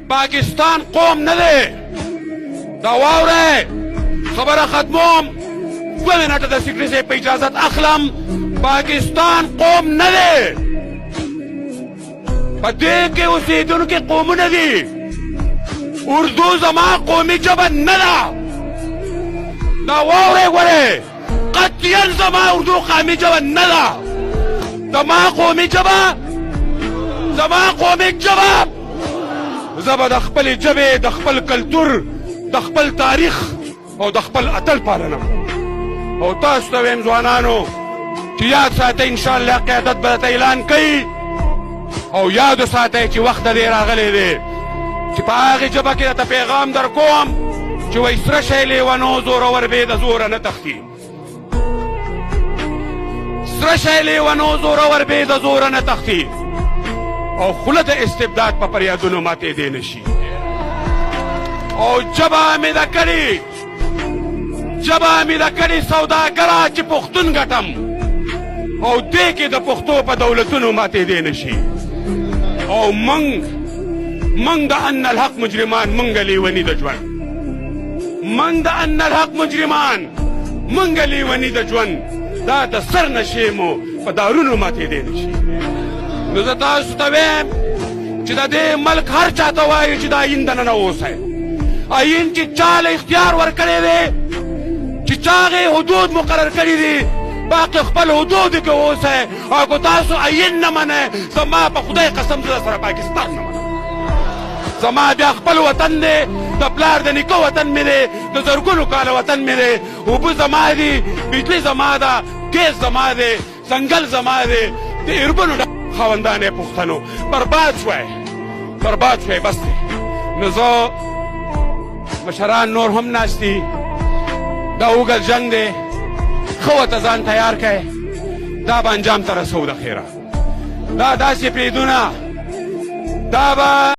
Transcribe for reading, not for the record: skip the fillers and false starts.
پاکستان قوم نه دی. دا واورئ خبره ختموم. 2 منټه د سیکرټري صاحب په اجازت اخلم. پاکستان قوم نه دی. په دې کې اوسېدونکي قومونه دي. اردو زما قومي ژبه نه ده. دا واورئ ګورئ قطعاً زما اردو قومي ژبه نه ده. زما قومي ژبه زه به د خپلې ژبې د خپل کلتور د خپل تاریخ او د خپل اتل پالنه او تاسو ته ویم ځوانانو چې یاد ساتئ انشاءالله قیادت به درته اعلان کوي او یاد وساتئ چې وخت د دې راغلی دی چې په هغې ژبه کې درته پیغام در کوم چې وایي سره شی لیونو زورور بې د زوره نه تښتي. سره شی لیونو زورور بې د زوره نه تښتي او خوله د استبداد په فریادونو ماتېدی نه شي. او ژبه مې ده کړې سوداګره چې پښتون ګټم او دې کې د پښتو په دولتونو ماتېدی نه شي. او منګ د ان الحق مجرمان منګ لیوني د ژوند. منګ د ان الحق مجرمان منګ لیوني د ژوند. دا د سر نشې مو په دارونو ماتېدی نه شي. نو زه تاسو ته ویم چې د دې ملک هر چا ته وایي چې د آیین دننه اوسئ. آیین چې چا له اختیار ورکړی دی چې چا هغې حدود مقرر کړي دي باقي خپل حدودو کې اوسئ. او که تاسو آیین نه منئ زما په خدای قسم زه سره پاکستان نه منم. زما بیا خپل وطن دی د پلار د نیکه وطن مې دی د زرګونو کاله وطن مې دی. اوبه زما دي بجلي زما ده ګیس زما دی ځنګل زما دی د اربنو خاوندان پښتنو برباد شوی بس دی. نو زه مشران نور هم ناست دي. دا اوږد جنګ دی ښه ورته ځان تیار کړئ. دا به انجام ته رسو د خیره. دا داسې بریدونه دا به